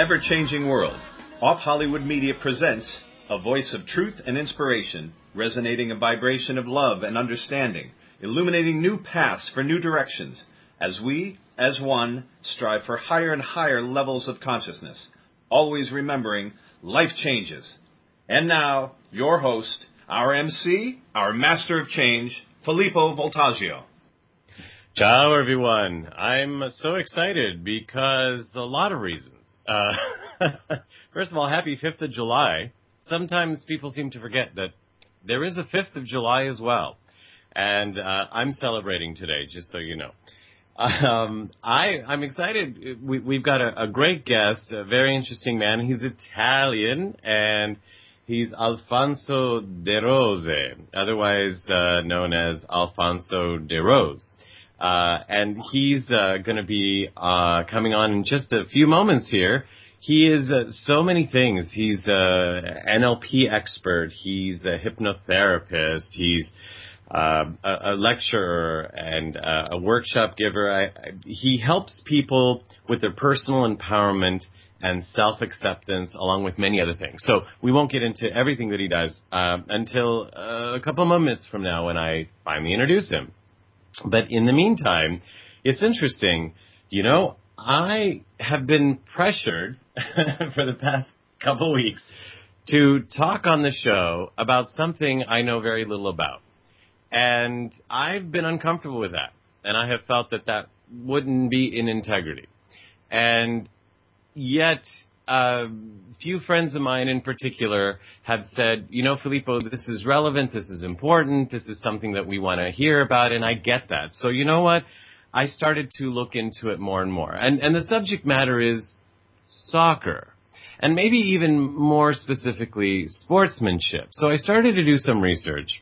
ever-changing world, Off Hollywood Media presents a voice of truth and inspiration, resonating a vibration of love and understanding, illuminating new paths for new directions, as we, as one, strive for higher and higher levels of consciousness, always remembering life changes. And now, your host, our MC, our master of change, Filippo Voltaggio. Ciao, everyone. I'm so excited because a lot of reasons. First of all, happy 5th of July. Sometimes people seem to forget that there is a 5th of July as well. And I'm celebrating today, just so you know. I'm excited. We've got a great guest, a very interesting man. He's Italian, and he's Alfonso De Rose, otherwise known as Alfonso De Rose. And he's going to be coming on in just a few moments here. He is so many things. He's an NLP expert. He's a hypnotherapist. He's a lecturer and a workshop giver. He helps people with their personal empowerment and self-acceptance, along with many other things. So we won't get into everything that he does until a couple moments from now when I finally introduce him. But in the meantime, it's interesting. You know, I have been pressured for the past couple weeks to talk on the show about something I know very little about. And I've been uncomfortable with that. And I have felt that that wouldn't be in integrity. And yet, few friends of mine in particular have said, you know, Filippo, this is relevant, this is important, this is something that we want to hear about, and I get that. So you know what? I started to look into it more and more. And the subject matter is soccer, and maybe even more specifically, sportsmanship. So I started to do some research.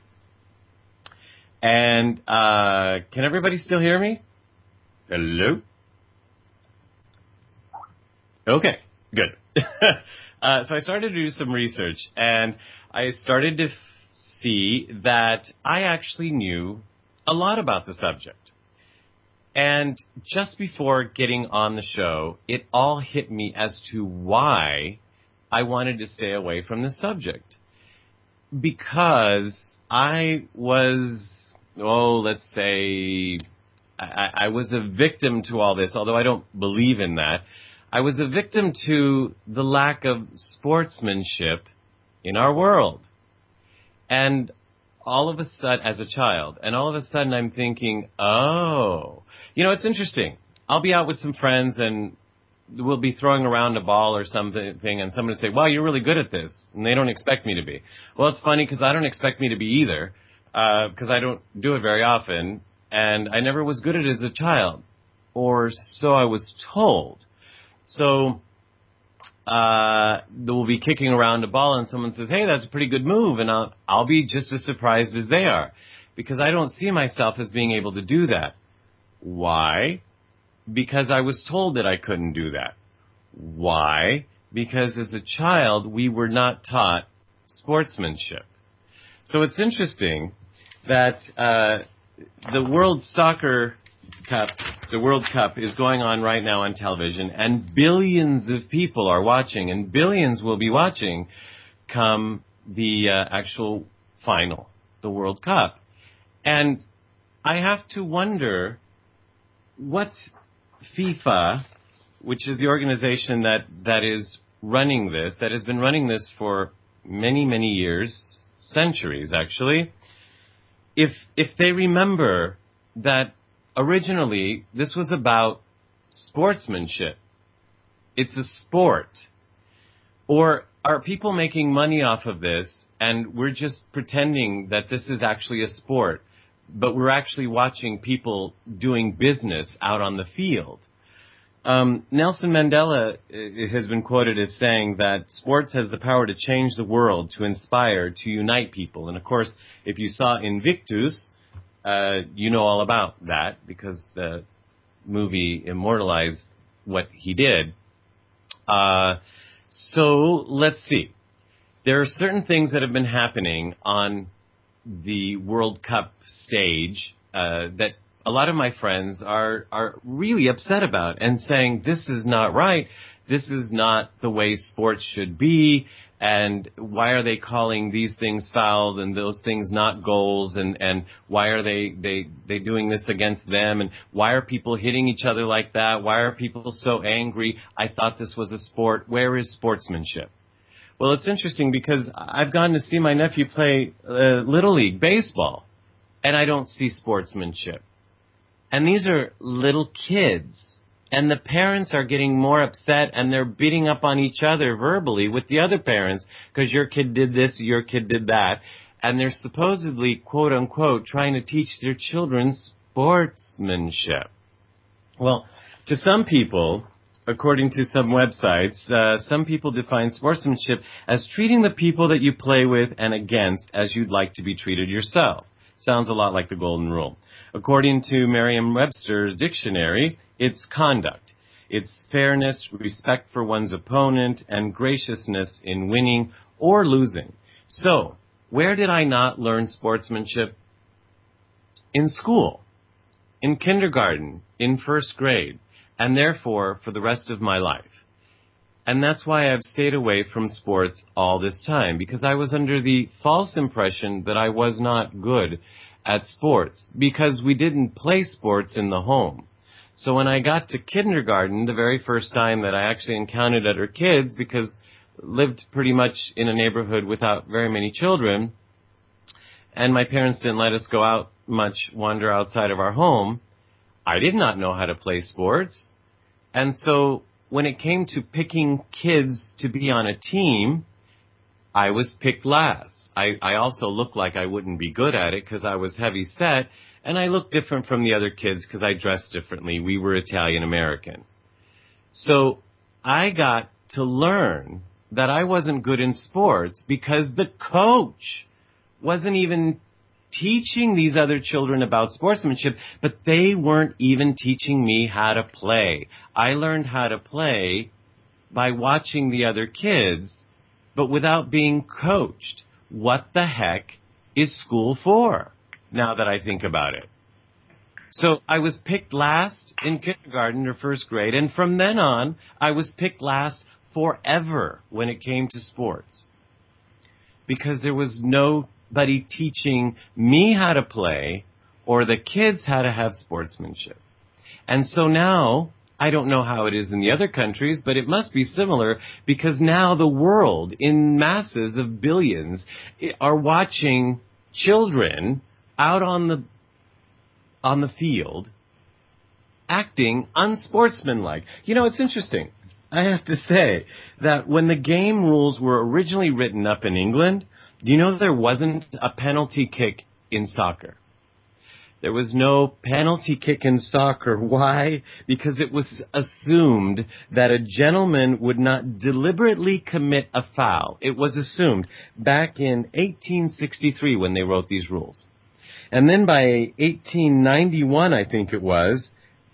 And can everybody still hear me? Hello? Okay, good. So I started to do some research, and I started to see that I actually knew a lot about the subject. And just before getting on the show, it all hit me as to why I wanted to stay away from the subject. Because I was, let's say, I was a victim to all this, although I don't believe in that. I was a victim to the lack of sportsmanship in our world. And all of a sudden, as a child, and all of a sudden I'm thinking, you know, it's interesting. I'll be out with some friends and we'll be throwing around a ball or something, and someone will say, wow, you're really good at this. And they don't expect me to be. Well, it's funny because I don't expect me to be either, because I don't do it very often. And I never was good at it as a child, or so I was told. So we'll be kicking around a ball and someone says, hey, that's a pretty good move. And I'll be just as surprised as they are, because I don't see myself as being able to do that. Why? Because I was told that I couldn't do that. Why? Because as a child, we were not taught sportsmanship. So it's interesting that the World Cup is going on right now on television, and billions of people are watching, and billions will be watching come the actual final, the World Cup. And I have to wonder what FIFA, which is the organization that is running this, that has been running this for many, many years, centuries actually, if they remember that originally, this was about sportsmanship. It's a sport. Or are people making money off of this, and we're just pretending that this is actually a sport, but we're actually watching people doing business out on the field? Nelson Mandela has been quoted as saying that sports has the power to change the world, to inspire, to unite people. And of course, if you saw Invictus, you know all about that, because the movie immortalized what he did. So let's see. There are certain things that have been happening on the World Cup stage that a lot of my friends are really upset about and saying, this is not right. this is not the way sports should be, and why are they calling these things fouls and those things not goals, and why are they doing this against them, and why are people hitting each other like that? Why are people so angry? I thought this was a sport. Where is sportsmanship? Well, it's interesting because I've gone to see my nephew play Little League baseball, and I don't see sportsmanship. And these are little kids, and the parents are getting more upset, and they're beating up on each other verbally with the other parents because your kid did this, your kid did that, and they're supposedly, quote unquote, trying to teach their children sportsmanship. Well, to some people, according to some websites, some people define sportsmanship as treating the people that you play with and against as you'd like to be treated yourself. Sounds a lot like the Golden Rule. According to Merriam-Webster's dictionary, it's conduct. It's fairness, respect for one's opponent, and graciousness in winning or losing. So, where did I not learn sportsmanship? In school, in kindergarten, in first grade, and therefore for the rest of my life. And that's why I've stayed away from sports all this time, because I was under the false impression that I was not good at sports, because we didn't play sports in the home. So when I got to kindergarten, the very first time that I actually encountered other kids, because I lived pretty much in a neighborhood without very many children, and my parents didn't let us go out much, wander outside of our home, I did not know how to play sports. And so when it came to picking kids to be on a team, I was picked last. I also looked like I wouldn't be good at it because I was heavy set, and I looked different from the other kids because I dressed differently. We were Italian American. So I got to learn that I wasn't good in sports because the coach wasn't even teaching these other children about sportsmanship, but they weren't even teaching me how to play. I learned how to play by watching the other kids, but without being coached. What the heck is school for, now that I think about it? So I was picked last in kindergarten or first grade, and from then on, I was picked last forever when it came to sports. Because there was nobody teaching me how to play or the kids how to have sportsmanship. And so now, I don't know how it is in the other countries, but it must be similar, because now the world, in masses of billions, are watching children out on the field acting unsportsmanlike. You know, it's interesting. I have to say that when the game rules were originally written up in England, do you know there wasn't a penalty kick in soccer? There was no penalty kick in soccer. Why? Because it was assumed that a gentleman would not deliberately commit a foul. It was assumed back in 1863 when they wrote these rules. And then by 1891, I think it was,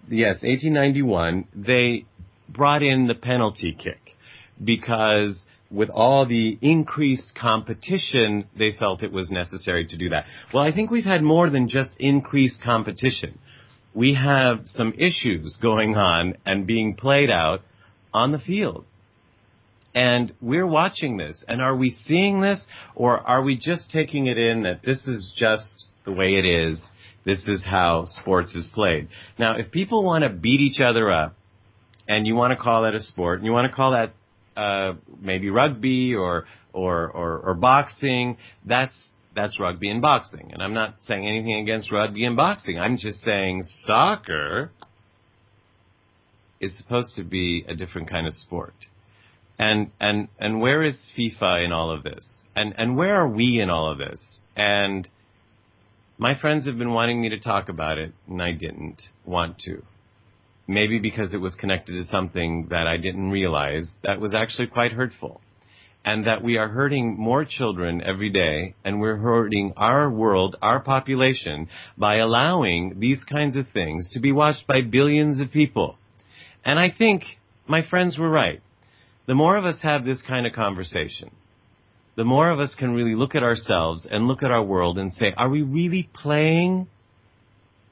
yes, 1891, they brought in the penalty kick because with all the increased competition, they felt it was necessary to do that. Well, I think we've had more than just increased competition. We have some issues going on and being played out on the field. And we're watching this. And are we seeing this, or are we just taking it in that this is just the way it is? This is how sports is played. Now, if people want to beat each other up, and you want to call that a sport, and you want to call that maybe rugby or boxing, that's rugby and boxing. And I'm not saying anything against rugby and boxing. I'm just saying soccer is supposed to be a different kind of sport. And where is FIFA in all of this? And where are we in all of this? And my friends have been wanting me to talk about it, and I didn't want to. Maybe because it was connected to something that I didn't realize that was actually quite hurtful. And that we are hurting more children every day, and we're hurting our world, our population, by allowing these kinds of things to be watched by billions of people. And I think my friends were right. The more of us have this kind of conversation, the more of us can really look at ourselves and look at our world and say, are we really playing,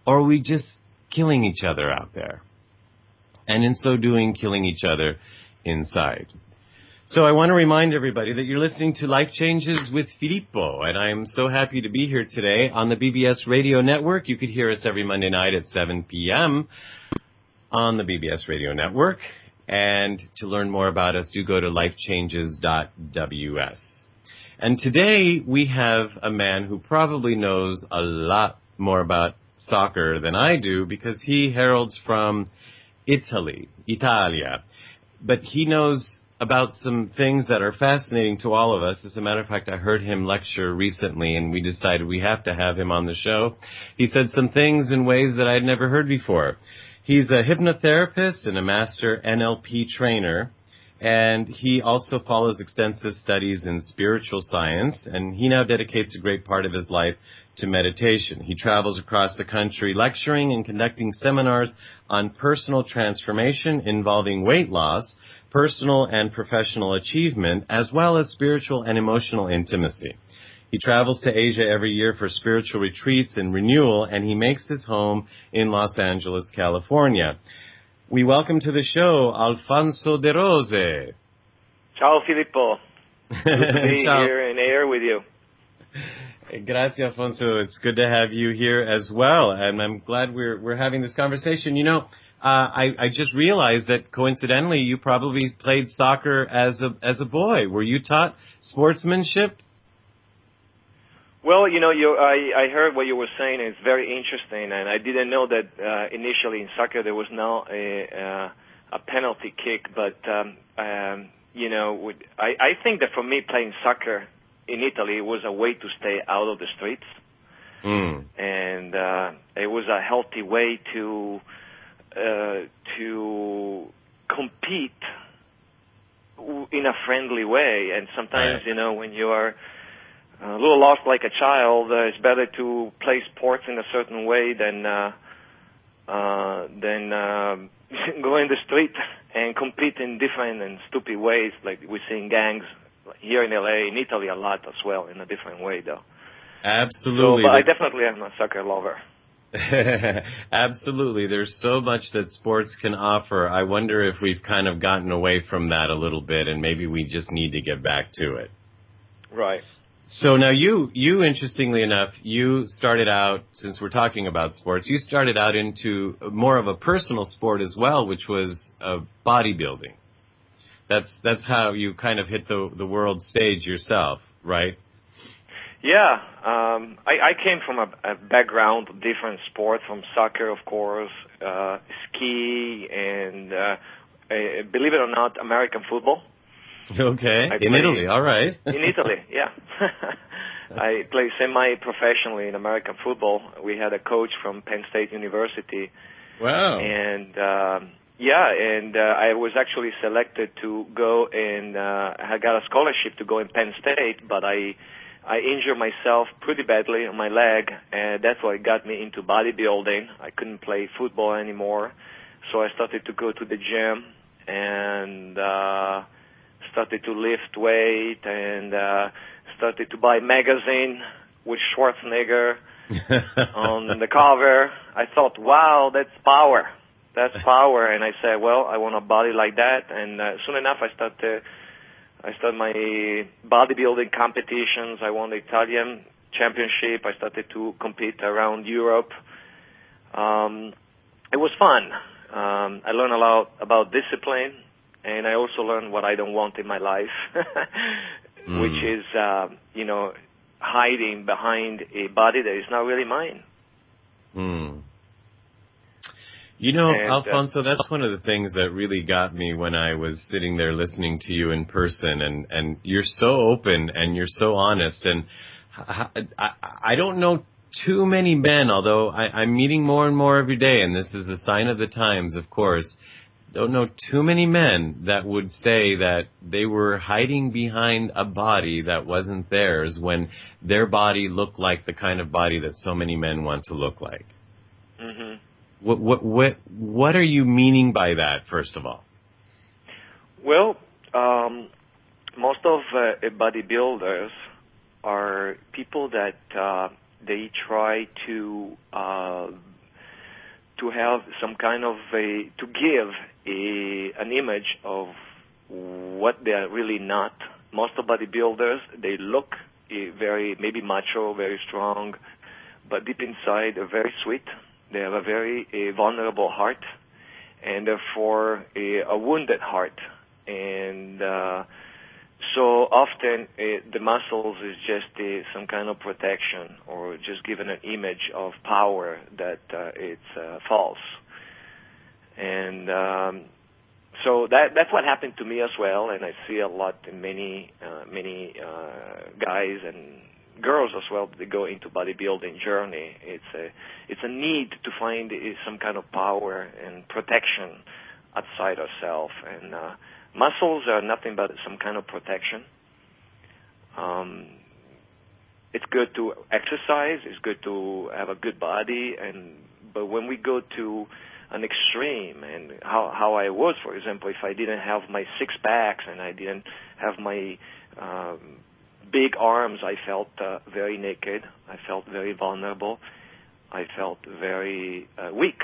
or are we just killing each other out there? And in so doing, killing each other inside. So I want to remind everybody that you're listening to Life Changes with Filippo, and I'm so happy to be here today on the BBS Radio Network. You could hear us every Monday night at 7 p.m. on the BBS Radio Network. And to learn more about us, do go to lifechanges.ws. And today we have a man who probably knows a lot more about soccer than I do because he heralds from Italia. But he knows about some things that are fascinating to all of us. As a matter of fact, I heard him lecture recently, and we decided we have to have him on the show. He said some things in ways that I'd never heard before. He's a hypnotherapist and a master NLP trainer, and he also follows extensive studies in spiritual science, and he now dedicates a great part of his life to meditation. He travels across the country lecturing and conducting seminars on personal transformation involving weight loss, personal and professional achievement, as well as spiritual and emotional intimacy. He travels to Asia every year for spiritual retreats and renewal, and he makes his home in Los Angeles, California. We welcome to the show Alfonso De Rose. Ciao, Filippo. Good to be here in air with you. Grazie, Alfonso. It's good to have you here as well, and I'm glad we're having this conversation. You know, I just realized that coincidentally you probably played soccer as a boy. Were you taught sportsmanship? Well, you know, I heard what you were saying. It's very interesting, and I didn't know that initially in soccer there was now a penalty kick. But you know, I think that for me playing soccer in Italy was a way to stay out of the streets, and it was a healthy way to compete in a friendly way. And sometimes, you know, when you are a little lost like a child, it's better to play sports in a certain way than go in the street and compete in different and stupid ways, like we see in gangs here in LA, in Italy a lot as well, in a different way though. Absolutely. So, but I definitely am a soccer lover. Absolutely. There's so much that sports can offer. I wonder if we've kind of gotten away from that a little bit, and maybe we just need to get back to it. Right. So now you interestingly enough, you started out, since we're talking about sports, you started out into more of a personal sport as well, which was bodybuilding. That's how you kind of hit the world stage yourself, right? Yeah. I came from a background of different sports, from soccer, of course, ski, and believe it or not, American football. Okay, in Italy, all right. In Italy, yeah. I played semi-professionally in American football. We had a coach from Penn State University. Wow. And, I was actually selected to go and I got a scholarship to go in Penn State, but I injured myself pretty badly on my leg, and that's what got me into bodybuilding. I couldn't play football anymore, so I started to go to the gym and started to lift weight and started to buy magazine with Schwarzenegger on the cover. I thought, wow, that's power. That's power. And I said, well, I want a body like that. And soon enough, I started my bodybuilding competitions. I won the Italian championship. I started to compete around Europe. It was fun. I learned a lot about discipline. And I also learned what I don't want in my life, which is, hiding behind a body that is not really mine. You know, Alfonso, that's one of the things that really got me when I was sitting there listening to you in person. And you're so open and you're so honest. And I don't know too many men, although I'm meeting more and more every day, and this is a sign of the times, of course. Don't know too many men that would say that they were hiding behind a body that wasn't theirs when their body looked like the kind of body that so many men want to look like. Mm-hmm. What are you meaning by that, first of all? Well, most of bodybuilders are people that they try to have some kind of to give an image of what they are really not. Most of bodybuilders, they look very, maybe macho, very strong, but deep inside they're very sweet. They have a very vulnerable heart, and therefore a wounded heart. And so often the muscles is just some kind of protection, or just given an image of power that it's false. And so that's what happened to me as well, and I see a lot in many guys and girls as well that go into bodybuilding journey. It's a need to find some kind of power and protection outside ourselves, and muscles are nothing but some kind of protection. It's good to exercise. It's good to have a good body, but when we go to an extreme, and how I was, for example, if I didn't have my six packs and I didn't have my big arms, I felt very naked. I felt very vulnerable. I felt very weak.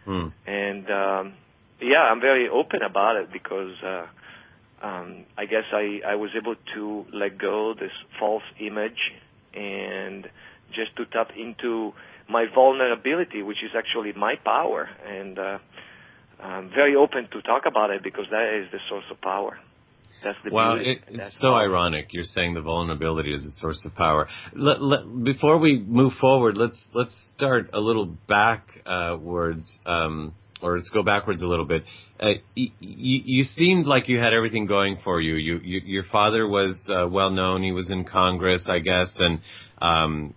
And I'm very open about it because I guess I was able to let go this false image and just to tap into my vulnerability, which is actually my power. And I'm very open to talk about it because that is the source of power. That's the beauty. It's so ironic. You're saying the vulnerability is a source of power. Before we move forward, let's start a little backwards, or let's go backwards a little bit. You seemed like you had everything going for you. Your father was well known. He was in Congress, I guess, and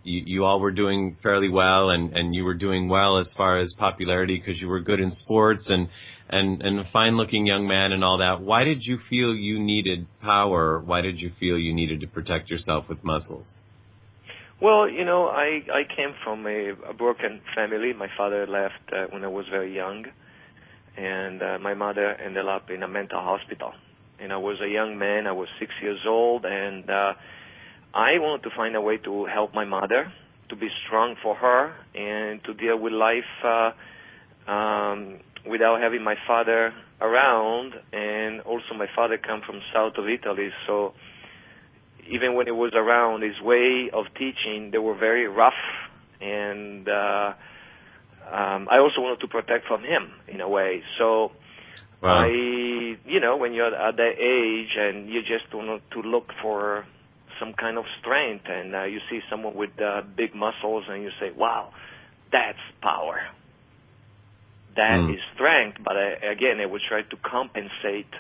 you all were doing fairly well, and you were doing well as far as popularity because you were good in sports and a fine-looking young man and all that. Why did you feel you needed power? Why did you feel you needed to protect yourself with muscles? Well, I came from a broken family. My father left when I was very young, and my mother ended up in a mental hospital. And I was a young man. I was 6 years old, and I wanted to find a way to help my mother, to be strong for her, and to deal with life without having my father around. And also my father came from south of Italy, so even when he was around, his way of teaching, they were very rough. And I also wanted to protect from him in a way. So wow. When you're at that age and you just want to look for some kind of strength, and you see someone with big muscles, and you say, wow, that's power. That is strength. But again, I would try to compensate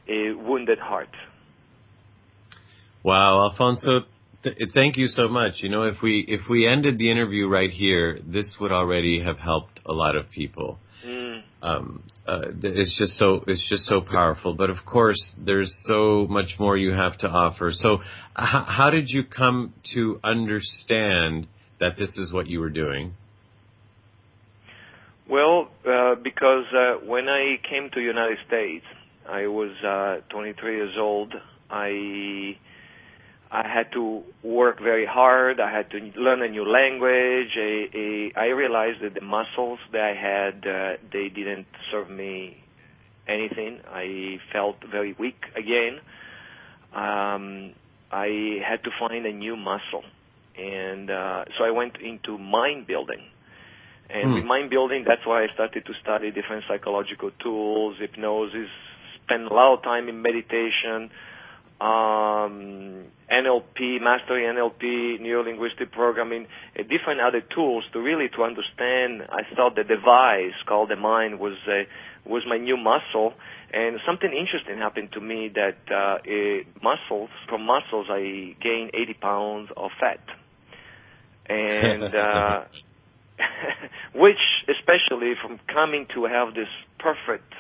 a wounded heart. Wow, Alfonso, thank you so much. If we ended the interview right here, this would already have helped a lot of people. It's just so powerful. But of course, there's so much more you have to offer. So, how did you come to understand that this is what you were doing? Well, because when I came to the United States, I was 23 years old. I had to work very hard. I had to learn a new language. I realized that the muscles that I had, they didn't serve me anything. I felt very weak again. I had to find a new muscle. And so I went into mind building. And with mind building, that's why I started to study different psychological tools, hypnosis, spend a lot of time in meditation, NLP, mastering NLP, neuro-linguistic programming, different other tools to understand. I thought the device called the mind was my new muscle. And something interesting happened to me that from muscles I gained 80 pounds of fat. And which, especially from coming to have this perfect,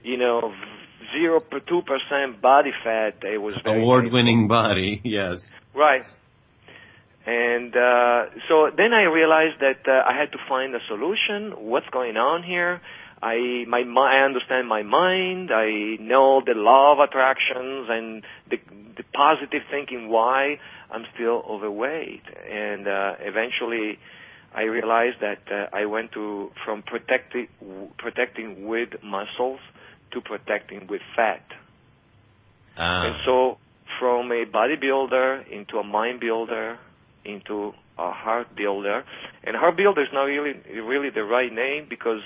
0.2% body fat, it was very award-winning body, yes. Right. And so then I realized that I had to find a solution. What's going on here? I understand my mind. I know the law of attractions and the positive thinking why I'm still overweight. And eventually I realized that I went from protecting with muscles to protecting with fat. And so from a bodybuilder into a mind builder into a heart builder. And heart builder is not really the right name because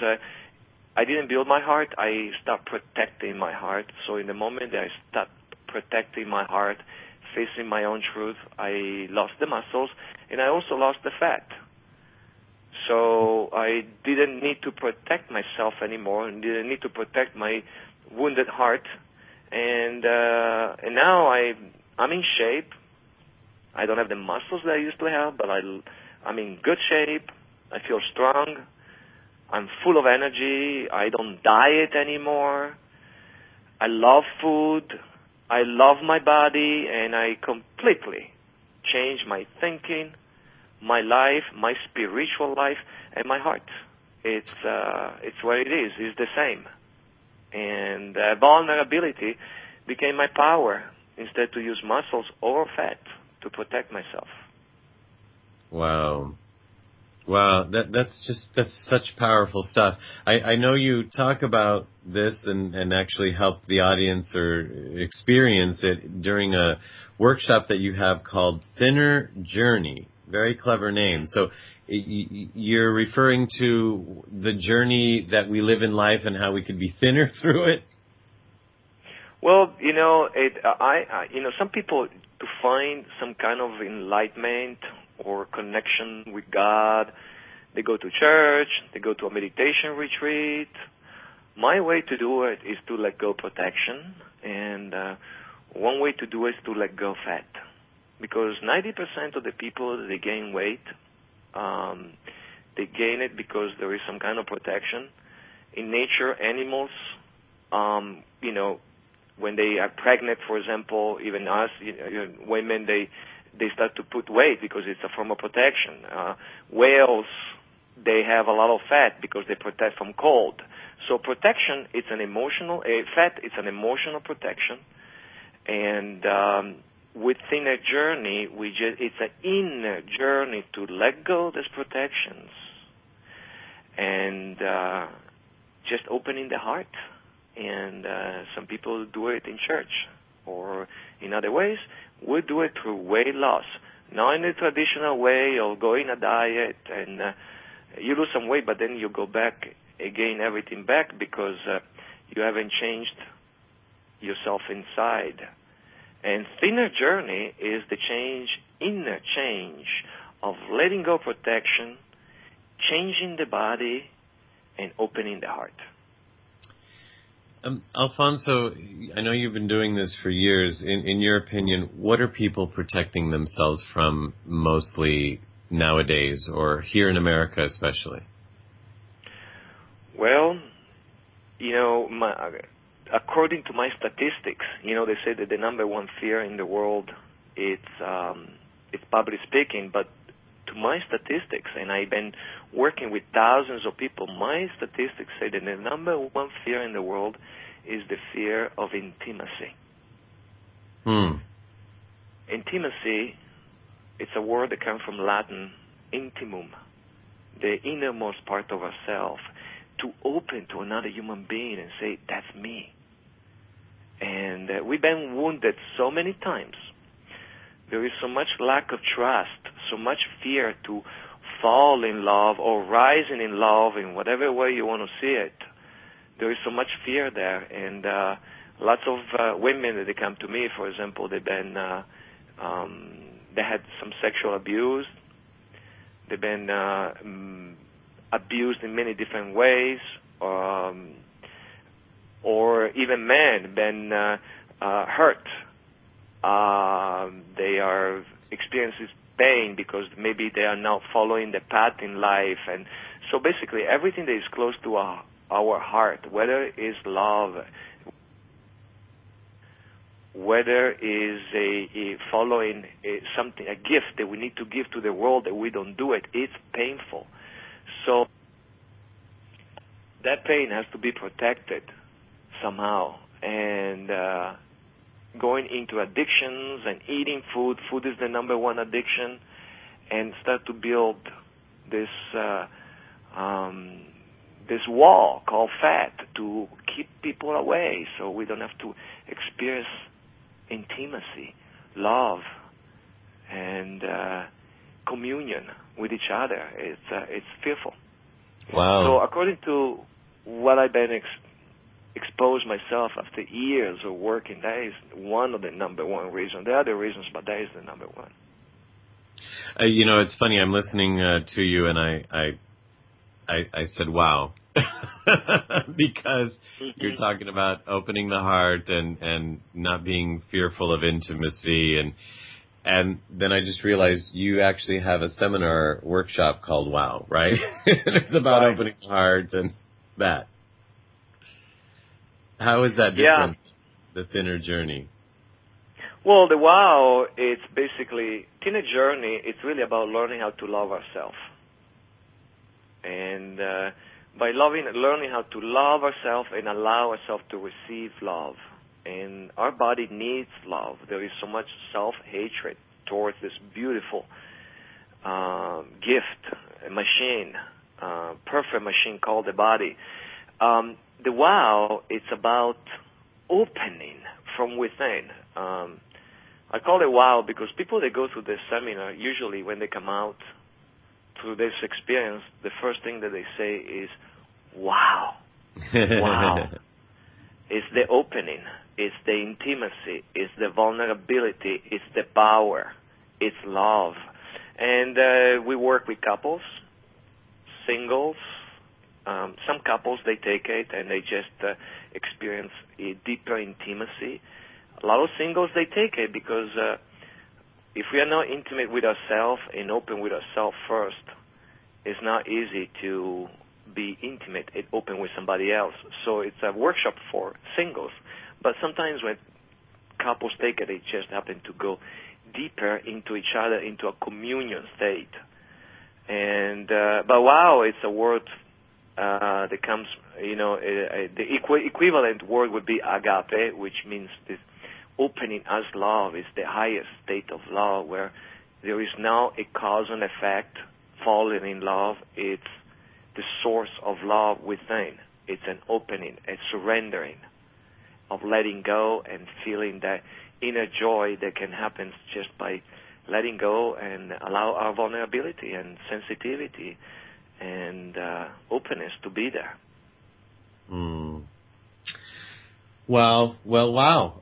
I didn't build my heart. I stopped protecting my heart. So in the moment that I stopped protecting my heart, facing my own truth, I lost the muscles and I also lost the fat. So I didn't need to protect myself anymore and didn't need to protect my wounded heart. And now I'm in shape. I don't have the muscles that I used to have, but I'm in good shape. I feel strong. I'm full of energy. I don't diet anymore. I love food. I love my body, and I completely changed my thinking, my life, my spiritual life, and my heart. It's what it is. It's the same. And vulnerability became my power instead to use muscles or fat to protect myself. Wow. Wow, that's such powerful stuff. I know you talk about this and actually help the audience or experience it during a workshop that you have called Thinner Journey. Very clever name. So you're referring to the journey that we live in life and how we could be thinner through it? Well, some people, to find some kind of enlightenment or connection with God, they go to church, they go to a meditation retreat. My way to do it is to let go protection, and one way to do it is to let go fat. Because 90% of the people, they gain weight. They gain it because there is some kind of protection. In nature, animals, when they are pregnant, for example, even us, women, they start to put weight because it's a form of protection. Whales, they have a lot of fat because they protect from cold. So protection, it's an emotional, fat, it's an emotional protection. And with Thinner Journey, it's an inner journey to let go of these protections and just opening the heart. And some people do it in church or in other ways. We do it through weight loss, not in the traditional way of going a diet and you lose some weight, but then you go back, gain everything back because you haven't changed yourself inside. And Thinner Journey is the inner change of letting go protection, changing the body, and opening the heart. Alfonso, I know you've been doing this for years. In your opinion, what are people protecting themselves from mostly nowadays, or here in America especially? Well, according to my statistics, they say that the number one fear in the world it's public speaking. But to my statistics, and I've been working with thousands of people, my statistics say that the number one fear in the world is the fear of intimacy. Intimacy, it's a word that comes from Latin, intimum, the innermost part of ourselves, to open to another human being and say, that's me. And we've been wounded so many times. There is so much lack of trust, so much fear to fall in love or rising in love in whatever way you want to see it. There is so much fear there, and lots of women that they come to me, for example, they've been they had some sexual abuse. They've been abused in many different ways, or even men been hurt. They are experiencing pain because maybe they are not following the path in life, and so basically everything that is close to our heart, whether it's love, whether is a following something, a gift that we need to give to the world that we don't do it, it's painful. So that pain has to be protected somehow. And going into addictions and eating food is the number one addiction, and start to build this wall called fat to keep people away so we don't have to experience intimacy, love, and communion with each other. It's fearful. Wow. So according to what I've been exposed myself after years of working, that is one of the number one reasons. There are other reasons, but that is the number one. It's funny. I'm listening to you, and I said, "Wow," because you're talking about opening the heart and not being fearful of intimacy, and then I just realized you actually have a seminar workshop called "Wow," right? It's about opening the heart and that. How is that different? The thinner journey. Well, the wow, it's basically, thinner journey, it's really about learning how to love ourselves. And by learning how to love ourselves and allow ourselves to receive love. And our body needs love. There is so much self-hatred towards this beautiful gift, a machine, perfect machine called the body. The wow, it's about opening from within. I call it wow because people that go through this seminar, usually when they come out through this experience, the first thing that they say is, wow. Wow. It's the opening. It's the intimacy. It's the vulnerability. It's the power. It's love. And we work with couples, singles. Some couples, they take it and they just experience a deeper intimacy. A lot of singles, they take it because if we are not intimate with ourselves and open with ourselves first, it's not easy to be intimate and open with somebody else. So it's a workshop for singles. But sometimes when couples take it, they just happen to go deeper into each other, into a communion state. And but wow, it's a word that comes, the equivalent word would be agape, which means this opening as love is the highest state of love, where there is now a cause and effect. Falling in love, it's the source of love within. It's an opening, a surrendering of letting go and feeling that inner joy that can happen just by letting go and allow our vulnerability and sensitivity and openness to be there. Well, wow.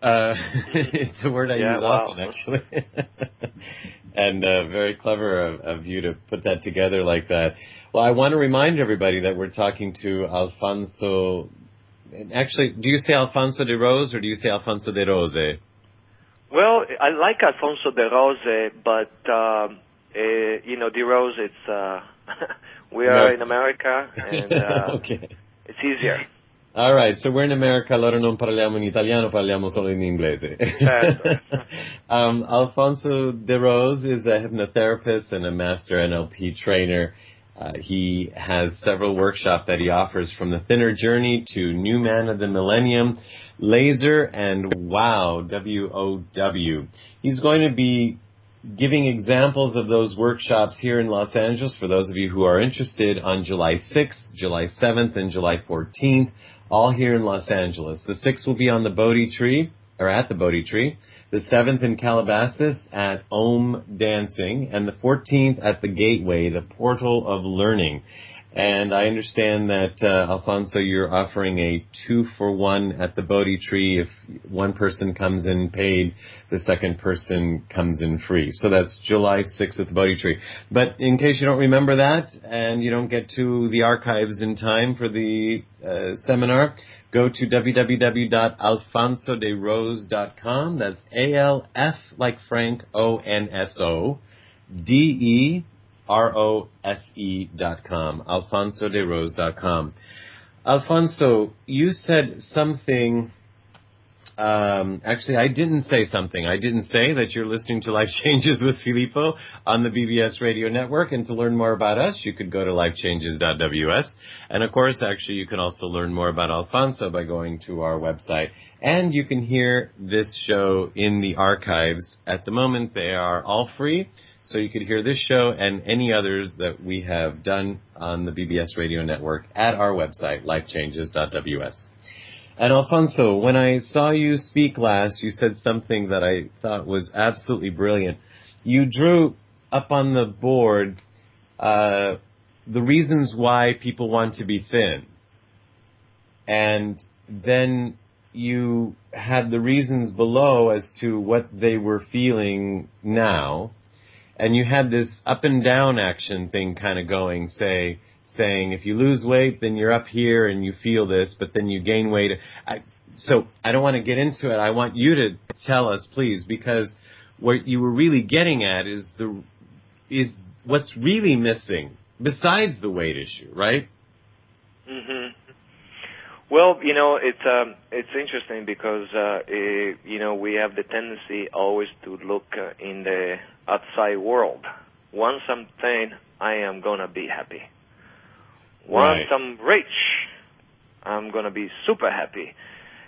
It's a word I use often, actually. And very clever of you to put that together like that. Well, I want to remind everybody that we're talking to Alfonso. Actually, do you say Alfonso De Rose or do you say Alfonso De Rose? Well, I like Alfonso De Rose, but, De Rose, it's, we are in America, and okay. It's easier. All right, so we're in America, allora non parliamo in italiano, parliamo solo in inglese. Alfonso De Rose is a hypnotherapist and a master NLP trainer. He has several workshops that he offers, from the Thinner Journey to New Man of the Millennium, Laser, and WOW, W-O-W. He's going to be giving examples of those workshops here in Los Angeles for those of you who are interested on July 6th, July 7th, and July 14th, all here in Los Angeles. The 6th will be on the Bodhi Tree, or at the Bodhi Tree, the 7th in Calabasas at Om Dancing, and the 14th at the Gateway, the Portal of Learning. And I understand that, Alfonso, you're offering a 2-for-1 at the Bodhi Tree. If one person comes in paid, the second person comes in free. So that's July 6th at the Bodhi Tree. But in case you don't remember that and you don't get to the archives in time for the seminar, go to www.alfonsoderose.com. That's A-L-F like Frank, O-N-S-O, D-E, ROSE.com, AlfonsoDeRose.com. Alfonso, you said something, actually I didn't say something. I didn't say that you're listening to Life Changes with Filippo on the BBS Radio Network, and to learn more about us, you could go to lifechanges.ws. And of course, actually, you can also learn more about Alfonso by going to our website. And you can hear this show in the archives. At the moment, they are all free. So you could hear this show and any others that we have done on the BBS Radio Network at our website, lifechanges.ws. And Alfonso, when I saw you speak last, you said something that I thought was absolutely brilliant. You drew up on the board the reasons why people want to be thin. And then you had the reasons below as to what they were feeling now. And you had this up and down action thing kind of going, saying if you lose weight, then you're up here and you feel this, but then you gain weight. So I don't want to get into it. I want you to tell us, please, because what you were really getting at is what's really missing besides the weight issue, right? Mm-hmm. Well, it's interesting because we have the tendency always to look in the outside world. Once I'm thin, I am gonna be happy. Once I'm rich, I'm going to be super happy.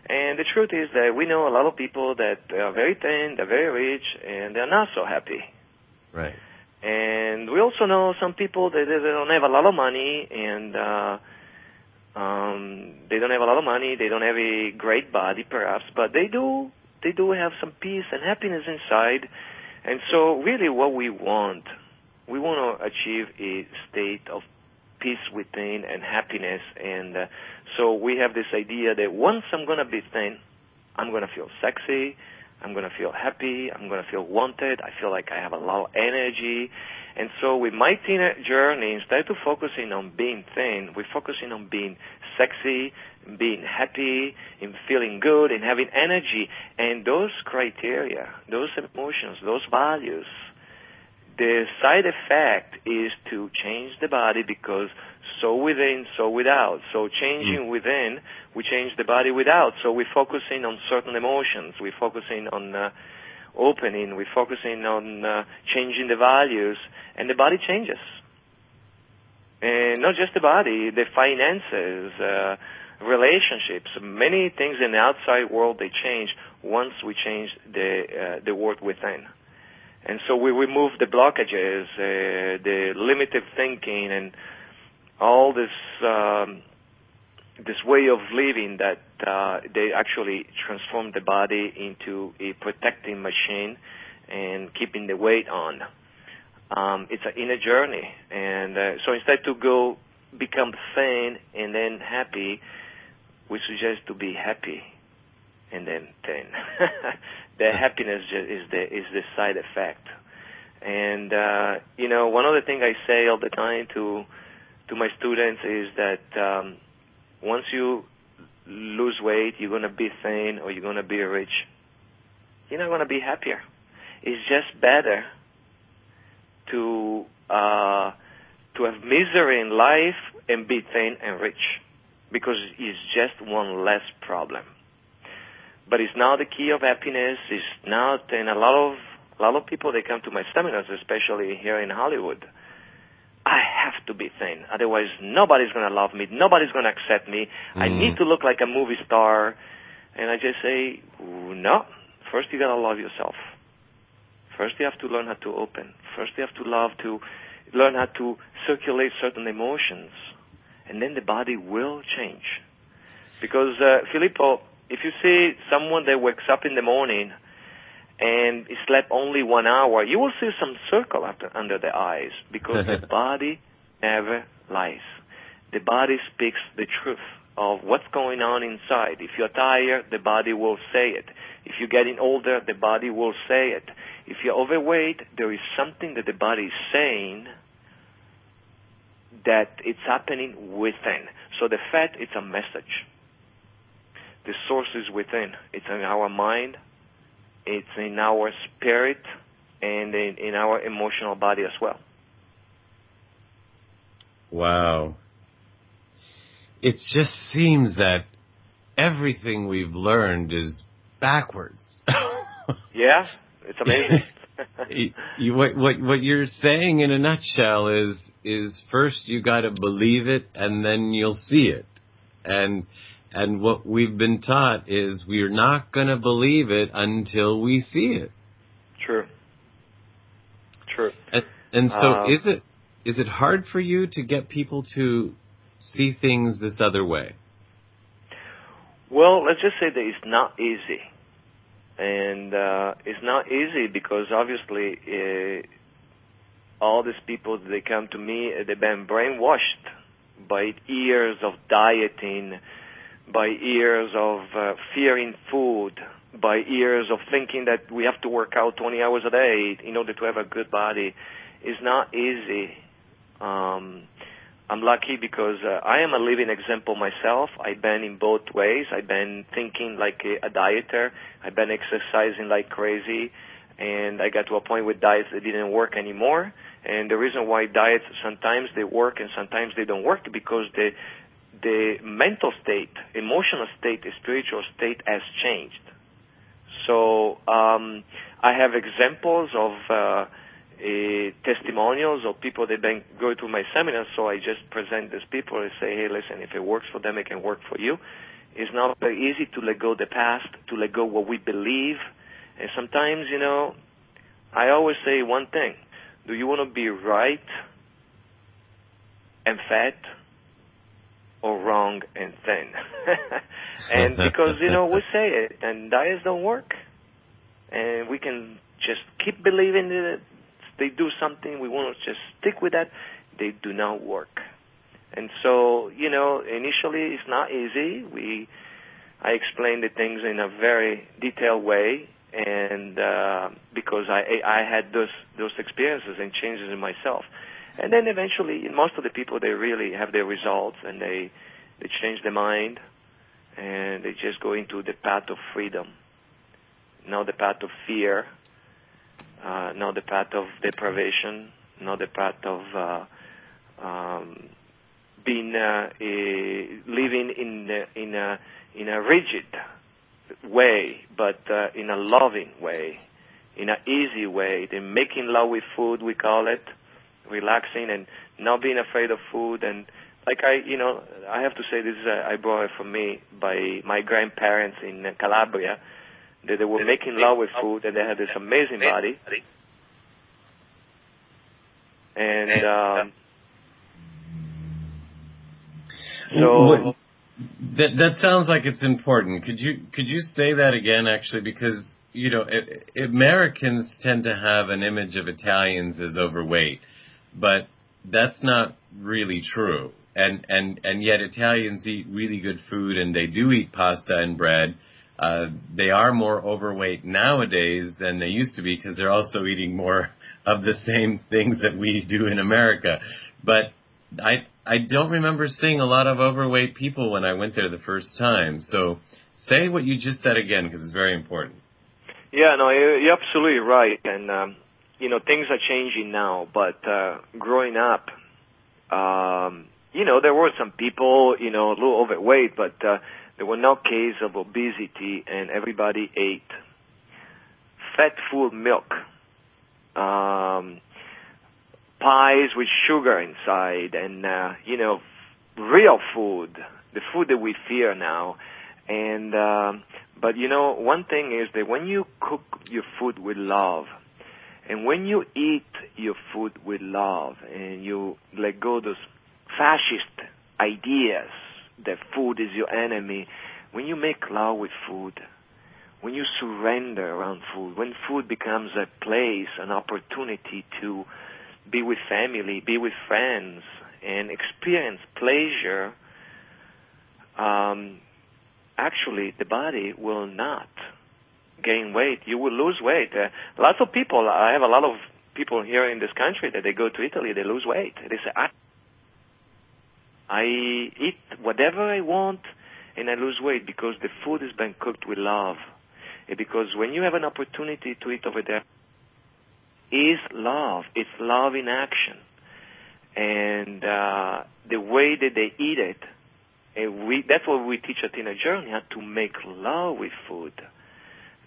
And the truth is that we know a lot of people that are very thin, they're very rich, and they're not so happy. Right. And we also know some people that they don't have a lot of money, and they don't have a lot of money, they don't have a great body perhaps, but they do have some peace and happiness inside. And so really what we want to achieve a state of peace within and happiness, and so we have this idea that once I'm going to be thin, I'm going to feel sexy, I'm going to feel happy, I'm going to feel wanted, I feel like I have a lot of energy. And so with my thin journey, instead of focusing on being thin, we're focusing on being sexy, being happy, and feeling good, and having energy. And those criteria, those emotions, those values, the side effect is to change the body, because so within, so without. So changing within, we change the body without. So we're focusing on certain emotions. We're focusing on opening. We're focusing on changing the values, and the body changes. And not just the body, the finances, relationships, many things in the outside world, they change once we change the world within. And so we remove the blockages, the limited thinking, and all this way of living that they actually transform the body into a protecting machine and keeping the weight on. It's an inner journey. And so instead to go become thin and then happy, we suggest to be happy and then thin. The happiness is the side effect. And one of the things I say all the time to my students is that once you lose weight, you're going to be thin or you're going to be rich, you're not going to be happier. It's just better to have misery in life and be thin and rich, because it's just one less problem. But it's now the key of happiness. It's now, and a lot of people, they come to my seminars, especially here in Hollywood. I have to be thin, otherwise nobody's going to love me, nobody's going to accept me. I need to look like a movie star. And I just say, no. First you got to love yourself. First you have to learn how to open. First you have to learn how to circulate certain emotions, and then the body will change. Because Filippo, if you see someone that wakes up in the morning and he slept only 1 hour, you will see some circle under the eyes, because the body never lies. The body speaks the truth of what's going on inside. If you're tired, the body will say it. If you're getting older, the body will say it. If you're overweight, there is something that the body is saying that it's happening within. So the fat, it's a message. The source is within. It's in our mind, it's in our spirit, and in our emotional body as well. Wow. It just seems that everything we've learned is backwards. Yeah, it's amazing. What you're saying in a nutshell is first you got to believe it, and then you'll see it. And what we've been taught is we're not going to believe it until we see it. True. And so is it hard for you to get people to see things this other way? Well, let's just say that it's not easy. And it's not easy because obviously all these people, they come to me, they've been brainwashed by years of dieting, by years of fearing food, by years of thinking that we have to work out 20 hours a day in order to have a good body. It's not easy. I'm lucky because I am a living example myself. I've been in both ways. I've been thinking like a dieter. I've been exercising like crazy. And I got to a point with diets that didn't work anymore. And the reason why diets sometimes they work and sometimes they don't work because the mental state, emotional state, the spiritual state has changed. So I have examples of testimonials of people that been go to my seminars, so I just present these people and say, hey, listen, if it works for them, it can work for you. It's not very easy to let go the past, to let go what we believe. And sometimes, you know, I always say one thing. Do you want to be right and fat or wrong and thin? And because, you know, we say it, and diets don't work. And we can just keep believing that they do something, we want to just stick with that. They do not work. And so, you know, initially it's not easy. I explain the things in a very detailed way, and because I had those experiences and changes in myself. And then eventually, most of the people, they really have their results, and they change their mind, and they just go into the path of freedom, not the path of fear, not the path of deprivation, not the path of being living in a rigid way, but in a loving way, in an easy way. They're making love with food, we call it, relaxing and not being afraid of food. And like I have to say this, I brought it from me by my grandparents in Calabria. They were making love with food, and they had this amazing body. And so that sounds like it's important. Could you say that again, actually? Because you know, Americans tend to have an image of Italians as overweight, but that's not really true. And yet Italians eat really good food, and they do eat pasta and bread. They are more overweight nowadays than they used to be because they're also eating more of the same things that we do in America. But I don't remember seeing a lot of overweight people when I went there the first time. So say what you just said again, because it's very important. Yeah, no, you're absolutely right. And, you know, things are changing now. But growing up, you know, there were some people, you know, a little overweight, but there were no cases of obesity, and everybody ate fat-full milk, pies with sugar inside, and, you know, real food, the food that we fear now. And but, you know, one thing is that when you cook your food with love, and when you eat your food with love, and you let go those fascist ideas that food is your enemy, when you make love with food, when you surrender around food, when food becomes a place, an opportunity to be with family, be with friends, and experience pleasure, actually the body will not gain weight. You will lose weight. Lots of people, I have a lot of people here in this country that they go to Italy, they lose weight. They say, I eat whatever I want and I lose weight because the food has been cooked with love. And because when you have an opportunity to eat over there, is love. It's love in action. And the way that they eat it, and that's what we teach at Inner Journey, how to make love with food.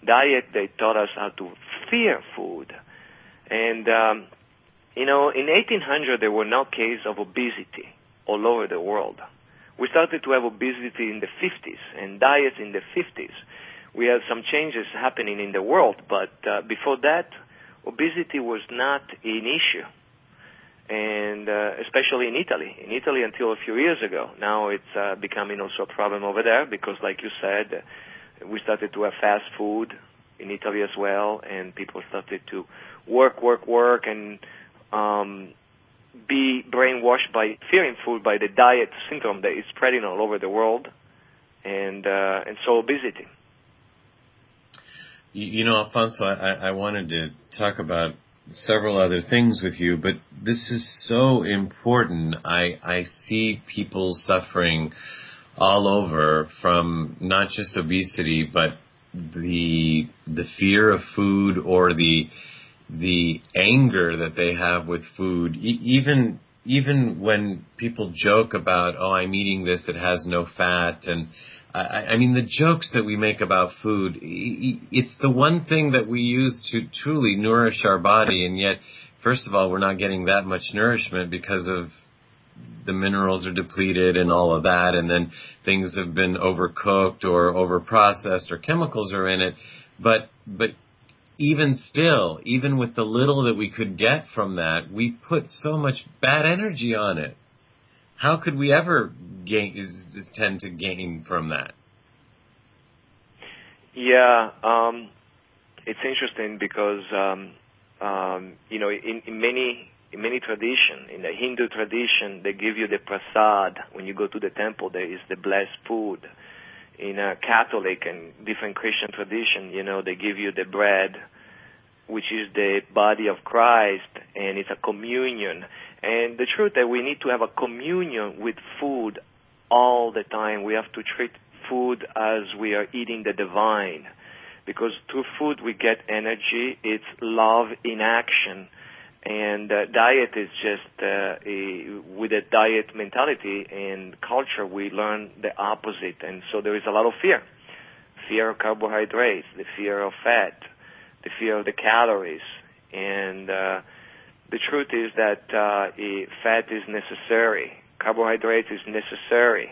Diet, they taught us how to fear food. And, you know, in 1800, there were no cases of obesity all over the world. We started to have obesity in the 50s and diets in the 50s. We had some changes happening in the world, but before that, obesity was not an issue. and especially in Italy. In Italy until a few years ago. Now it's becoming also a problem over there because, like you said, we started to have fast food in Italy as well, and people started to work, and be brainwashed by fearing food, by the diet syndrome that is spreading all over the world, and so obesity. You know, Alfonso, I wanted to talk about several other things with you, but this is so important. I see people suffering all over from not just obesity, but the fear of food, or the anger that they have with food. Even when people joke about, oh, I'm eating this, it has no fat, and I mean, the jokes that we make about food, it's the one thing that we use to truly nourish our body, and yet, first of all, we're not getting that much nourishment because of the minerals are depleted and all of that, and then things have been overcooked or overprocessed or chemicals are in it. But even still, even with the little that we could get from that, we put so much bad energy on it. How could we ever tend to gain from that? Yeah, it's interesting because you know, in many traditions, in the Hindu tradition, they give you the prasad when you go to the temple. There is the blessed food. In a Catholic and different Christian tradition, you know, they give you the bread, which is the body of Christ, and it's a communion. And the truth that we need to have a communion with food all the time. We have to treat food as we are eating the divine, because through food we get energy. It's love in action. And diet is just, with a diet mentality and culture, we learn the opposite. And so there is a lot of fear. Fear of carbohydrates, the fear of fat, the fear of the calories. And the truth is that fat is necessary. Carbohydrates is necessary.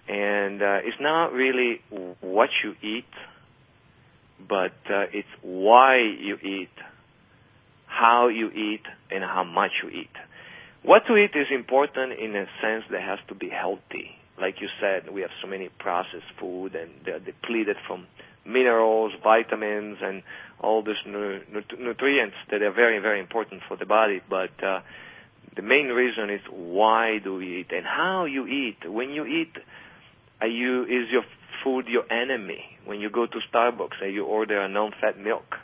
And it's not really what you eat, but it's why you eat, how you eat, and how much you eat. What to eat is important in a sense that has to be healthy. Like you said, we have so many processed food, and they're depleted from minerals, vitamins, and all these nutrients that are very, very important for the body. But the main reason is why do we eat and how you eat. When you eat, is your food your enemy? When you go to Starbucks and you order a non-fat milk,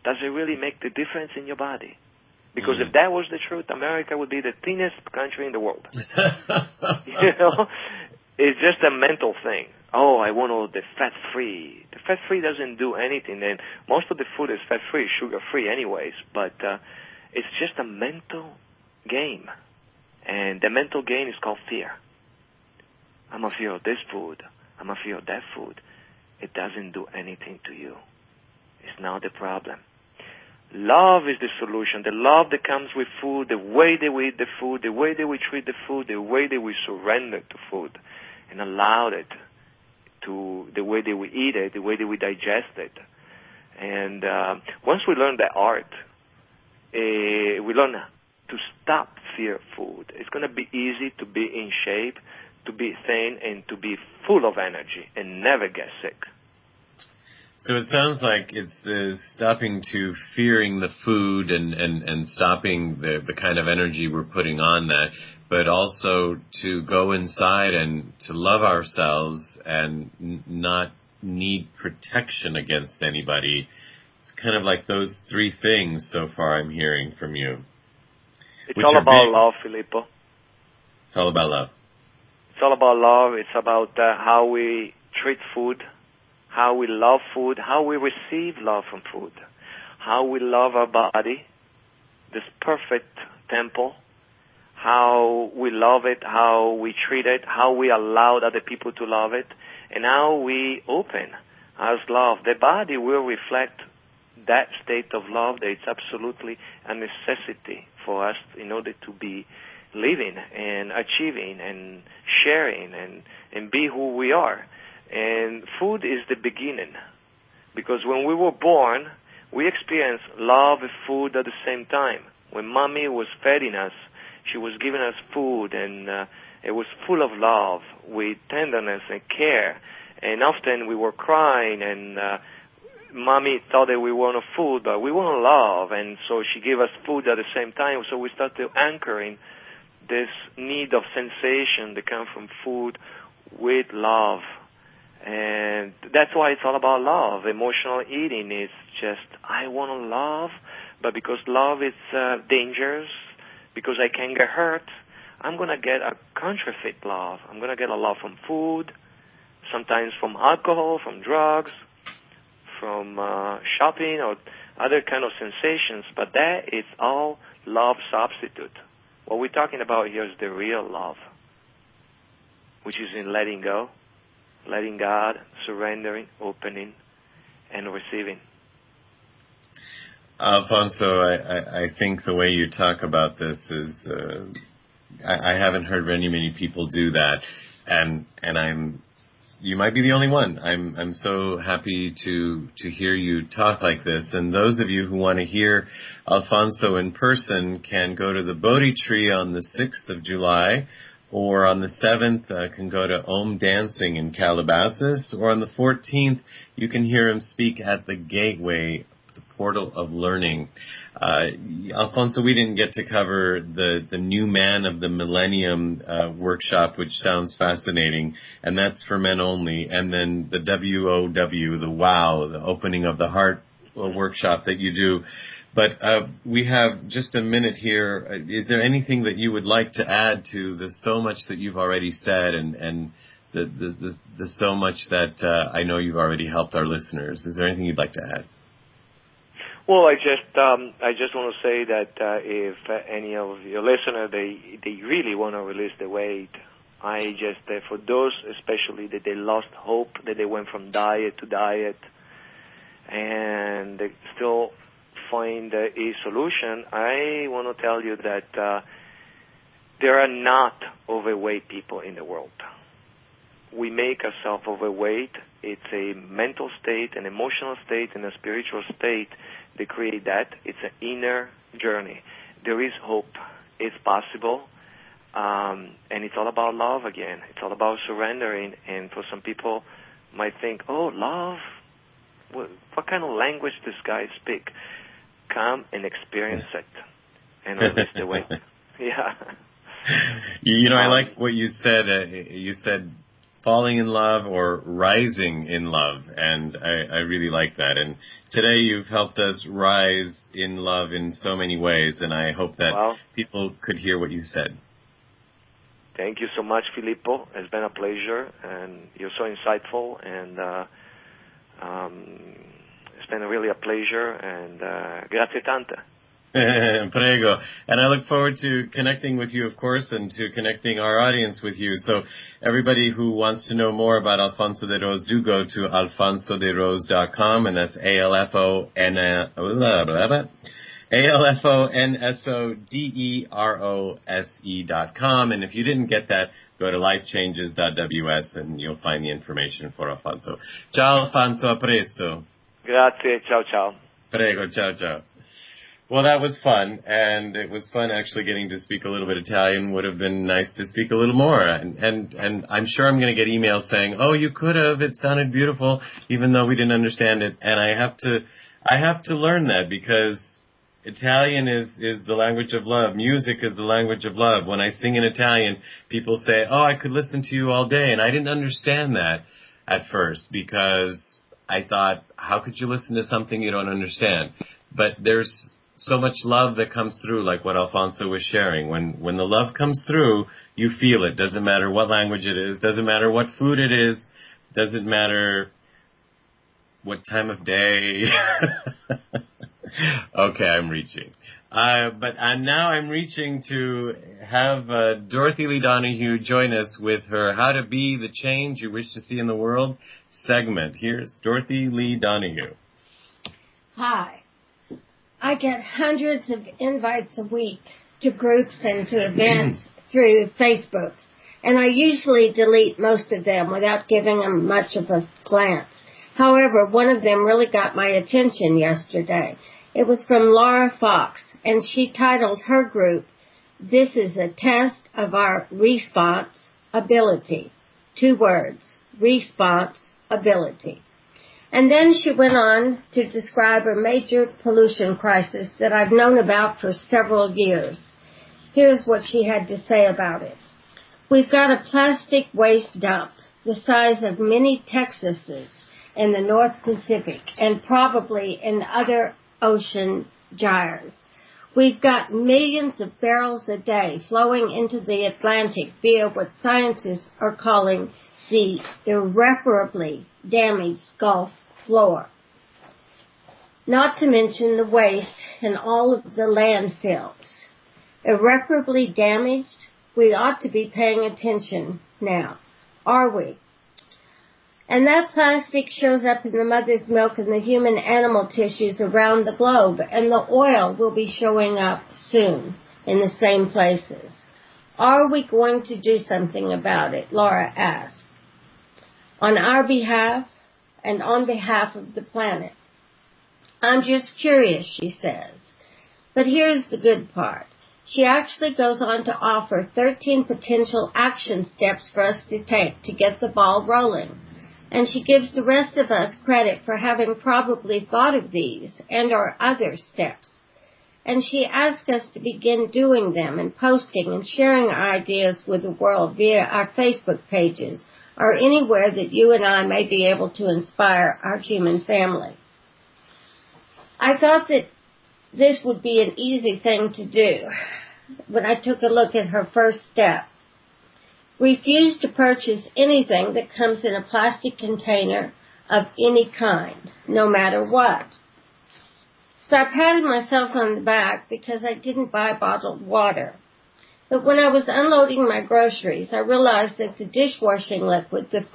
does it really make the difference in your body? Because if that was the truth, America would be the thinnest country in the world. You know, it's just a mental thing. Oh, I want all the fat-free. The fat-free doesn't do anything, and most of the food is fat-free, sugar-free anyways, but it's just a mental game. And the mental game is called fear. I'm afraid of this food. I'm afraid of that food. It doesn't do anything to you. It's not the problem. Love is the solution. The love that comes with food, the way that we eat the food, the way that we treat the food, the way that we surrender to food and allow it to the way that we eat it, the way that we digest it. And once we learn that art, we learn to stop fear of food. It's going to be easy to be in shape, to be thin, and to be full of energy and never get sick. So it sounds like it's the stopping to fearing the food and stopping the kind of energy we're putting on that, but also to go inside and to love ourselves and not need protection against anybody. It's kind of like those three things so far I'm hearing from you. It's all about love, Filippo. It's all about love. It's all about love. It's about how we treat food, how we love food, how we receive love from food, how we love our body, this perfect temple, how we love it, how we treat it, how we allow other people to love it, and how we open as love. The body will reflect that state of love that it's absolutely a necessity for us in order to be living and achieving and sharing and be who we are. And food is the beginning, because when we were born, we experienced love and food at the same time. When mommy was feeding us, She was giving us food, and it was full of love, with tenderness and care. And often we were crying, and Mommy thought that we wanted food, but we wanted love, and so she gave us food at the same time. So we started anchoring this need of sensation that comes from food with love. And that's why it's all about love. Emotional eating is just, I want to love, but because love is dangerous, because I can get hurt, I'm going to get a counterfeit love. I'm going to get a love from food, sometimes from alcohol, from drugs, from shopping or other kind of sensations, but that is all love substitute. What we're talking about here is the real love, which is in letting go, letting God, surrendering, opening, and receiving. Alfonso, I think the way you talk about this is, I haven't heard many people do that, and you might be the only one. I'm so happy to hear you talk like this. And those of you who want to hear Alfonso in person can go to the Bodhi Tree on the 6th of July, or on the 7th can go to Om Dancing in Calabasas, or on the 14th you can hear him speak at the Gateway, the Portal of Learning. Alfonso, we didn't get to cover the New Man of the Millennium workshop, which sounds fascinating, and that's for men only. And then the WOW, the Wow, the Opening of the Heart workshop that you do. But we have just a minute here. Is there anything that you would like to add to the so much that you've already said, and the so much that I know you've already helped our listeners? Is there anything you'd like to add? Well, I just want to say that if any of your listeners they really want to release the weight, for those especially that they lost hope, that they went from diet to diet, and they still find a solution, I want to tell you that there are not overweight people in the world. We make ourselves overweight. It's a mental state, an emotional state, and a spiritual state that create that. It's an inner journey. There is hope. It's possible. And it's all about love again. It's all about surrendering. And for some people might think, oh, love? What kind of language this guy speak? Come and experience it and release the weight. Yeah. You know, I like what you said. You said falling in love or rising in love, and I really like that. And today you've helped us rise in love in so many ways, and I hope that people could hear what you said. Thank you so much, Filippo. It's been a pleasure, and you're so insightful, and it's been really a pleasure, and grazie tante. Prego. And I look forward to connecting with you, of course, and to connecting our audience with you. So everybody who wants to know more about Alfonso De Rose, do go to alfonsoderose.com, and that's ALFONSODEROSE.com. And if you didn't get that, go to lifechanges.ws and you'll find the information for Alfonso. Ciao, Alfonso. A presto. Grazie. Ciao, ciao. Prego. Ciao, ciao. Well, that was fun, and it was fun actually getting to speak a little bit Italian. Would have been nice to speak a little more, and I'm sure I'm going to get emails saying, "Oh, you could have. It sounded beautiful, even though we didn't understand it." And I have to learn that, because Italian is the language of love. Music is the language of love. When I sing in Italian, people say, "Oh, I could listen to you all day," and I didn't understand that at first, because I thought, how could you listen to something you don't understand? But there's so much love that comes through, like what Alfonso was sharing. When the love comes through, you feel it. Doesn't matter what language it is. Doesn't matter what food it is. Doesn't matter what time of day. Okay, I'm reaching. But now I'm reaching to have Dorothy Lee Donahue join us with her How to Be the Change You Wish to See in the World segment. Here's Dorothy Lee Donahue. Hi. I get hundreds of invites a week to groups and to events through Facebook, and I usually delete most of them without giving them much of a glance. However, one of them really got my attention yesterday. It was from Laura Fox, and she titled her group, This is a test of our response ability. 2 words, response ability. And then she went on to describe a major pollution crisis that I've known about for several years. Here's what she had to say about it. We've got a plastic waste dump the size of many Texases in the North Pacific and probably in other ocean gyres. We've got millions of barrels a day flowing into the Atlantic via what scientists are calling the irreparably damaged Gulf floor. Not to mention the waste in all of the landfills. Irreparably damaged? We ought to be paying attention now. Are we? And that plastic shows up in the mother's milk and the human animal tissues around the globe, and the oil will be showing up soon in the same places. Are we going to do something about it? Laura asked. On our behalf and on behalf of the planet. I'm just curious, she says. But here's the good part. She actually goes on to offer 13 potential action steps for us to take to get the ball rolling. And she gives the rest of us credit for having probably thought of these and or other steps. And she asks us to begin doing them and posting and sharing our ideas with the world via our Facebook pages or anywhere that you and I may be able to inspire our human family. I thought that this would be an easy thing to do when I took a look at her first step. Refuse to purchase anything that comes in a plastic container of any kind, no matter what. So I patted myself on the back because I didn't buy bottled water. But when I was unloading my groceries, I realized that the dishwashing liquid, the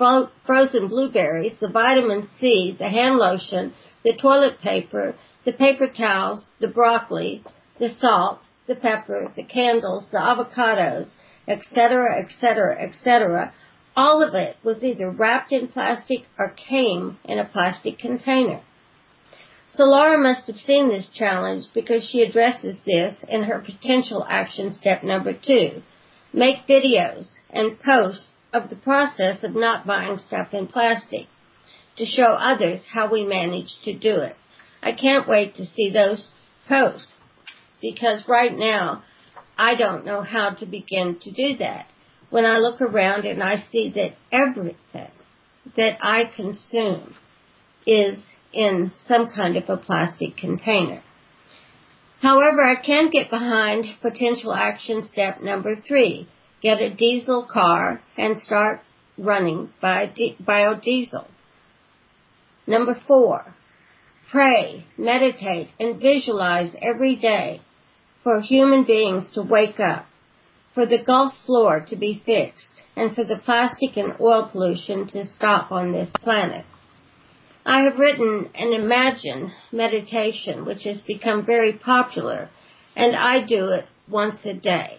frozen blueberries, the vitamin C, the hand lotion, the toilet paper, the paper towels, the broccoli, the salt, the pepper, the candles, the avocados, etc., etc., etc., all of it was either wrapped in plastic or came in a plastic container. So Laura must have seen this challenge because she addresses this in her potential action step number 2. Make videos and posts of the process of not buying stuff in plastic to show others how we manage to do it. I can't wait to see those posts because right now I don't know how to begin to do that. When I look around and I see that everything that I consume is in some kind of a plastic container. However, I can get behind potential action step number 3. Get a diesel car and start running biodiesel. Number 4. Pray, meditate, and visualize every day for human beings to wake up, for the Gulf floor to be fixed, and for the plastic and oil pollution to stop on this planet. I have written an Imagine meditation, which has become very popular, and I do it once a day.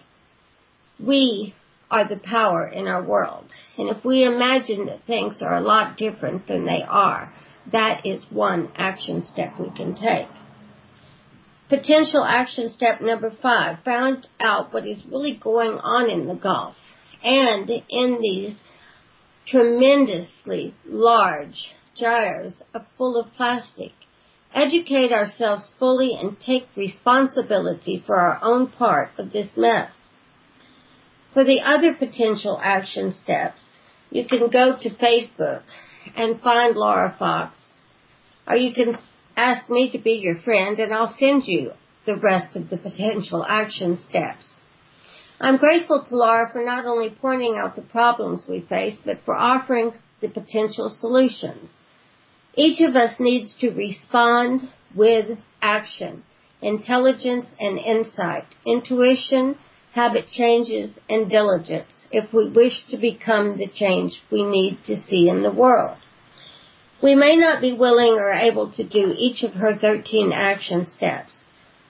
We are the power in our world, and if we imagine that things are a lot different than they are, that is one action step we can take. Potential action step number 5, find out what is really going on in the Gulf and in these tremendously large gyres full of plastic. Educate ourselves fully and take responsibility for our own part of this mess. For the other potential action steps, you can go to Facebook and find Laura Fox, or you can ask me to be your friend and I'll send you the rest of the potential action steps. I'm grateful to Laura for not only pointing out the problems we face, but for offering the potential solutions. Each of us needs to respond with action, intelligence and insight, intuition, habit changes, and diligence if we wish to become the change we need to see in the world. We may not be willing or able to do each of her 13 action steps,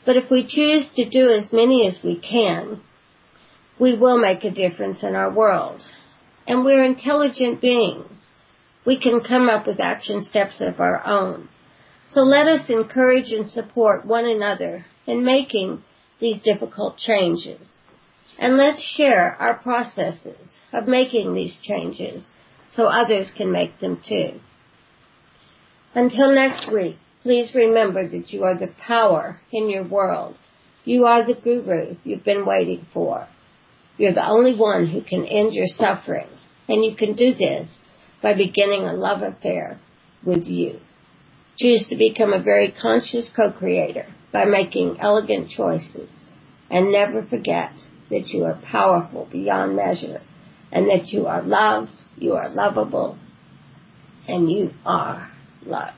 but if we choose to do as many as we can, we will make a difference in our world. And we're intelligent beings. We can come up with action steps of our own. So let us encourage and support one another in making these difficult changes. And let's share our processes of making these changes so others can make them too. Until next week, please remember that you are the power in your world. You are the guru you've been waiting for. You're the only one who can end your suffering, and you can do this by beginning a love affair with you. Choose to become a very conscious co-creator by making elegant choices, and never forget that you are powerful beyond measure, and that you are loved, you are lovable, and you are loved.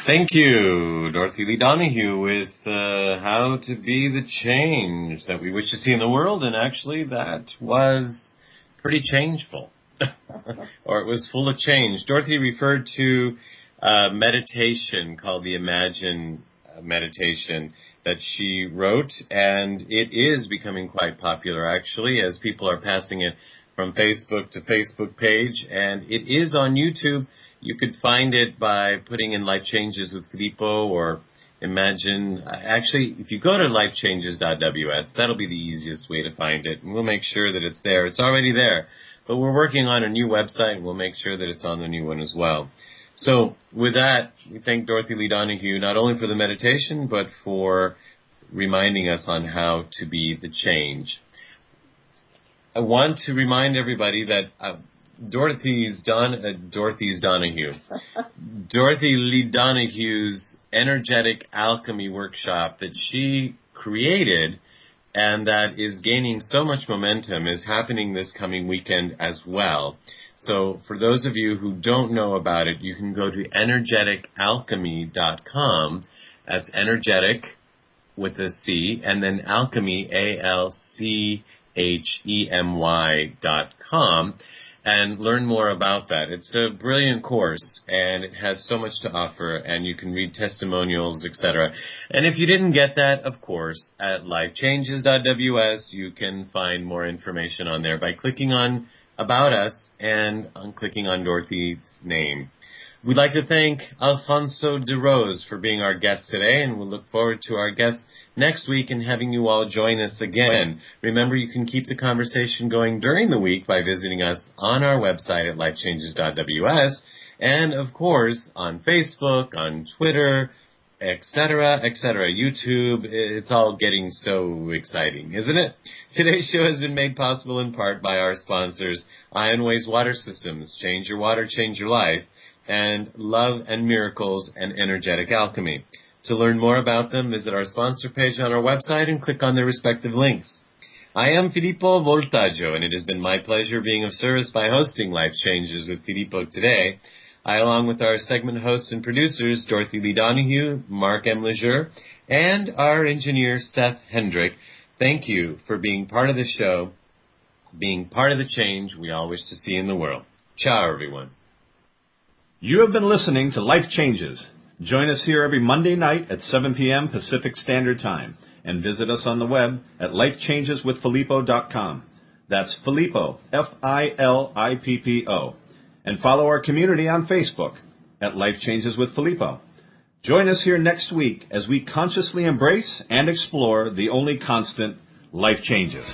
Thank you, Dorothy Lee Donahue, with how to be the change that we wish to see in the world. And actually, that was pretty changeful, or it was full of change. Dorothy referred to meditation called the Imagine meditation that she wrote, and it is becoming quite popular, actually, as people are passing it from Facebook to Facebook page, and it is on YouTube. You could find it by putting in Life Changes with Filippo or Imagine. Actually, if you go to lifechanges.ws, that'll be the easiest way to find it. And we'll make sure that it's there. It's already there. But we're working on a new website, and we'll make sure that it's on the new one as well. So with that, we thank Dorothy Lee Donahue not only for the meditation, but for reminding us on how to be the change. I want to remind everybody that Dorothy Lee Donahue's energetic alchemy workshop that she created and that is gaining so much momentum is happening this coming weekend as well. So for those of you who don't know about it, you can go to energeticalchemy.com. That's energetic with a C, and then alchemy, ALCHEMY.com. And learn more about that. It's a brilliant course, and it has so much to offer, and you can read testimonials, etc. And if you didn't get that, of course, at lifechanges.ws, you can find more information on there by clicking on About Us and on clicking on Dorothy's name. We'd like to thank Alfonso De Rose for being our guest today, and we'll look forward to our guest next week and having you all join us again. Remember, you can keep the conversation going during the week by visiting us on our website at lifechanges.ws, and, of course, on Facebook, on Twitter, etc., YouTube. It's all getting so exciting, isn't it? Today's show has been made possible in part by our sponsors, Ionways Water Systems, change your water, change your life, and Love and Miracles and Energetic Alchemy. To learn more about them, visit our sponsor page on our website and click on their respective links. I am Filippo Voltaggio, and it has been my pleasure being of service by hosting Life Changes with Filippo today. I, along with our segment hosts and producers, Dorothy Lee Donahue, Mark M. Lejeune, and our engineer, Seth Hendrick, thank you for being part of the show, being part of the change we all wish to see in the world. Ciao, everyone. You have been listening to Life Changes. Join us here every Monday night at 7 p.m. Pacific Standard Time, and visit us on the web at lifechangeswithfilippo.com. That's Filippo, Filippo. And follow our community on Facebook at Life Changes with Filippo. Join us here next week as we consciously embrace and explore the only constant, life changes.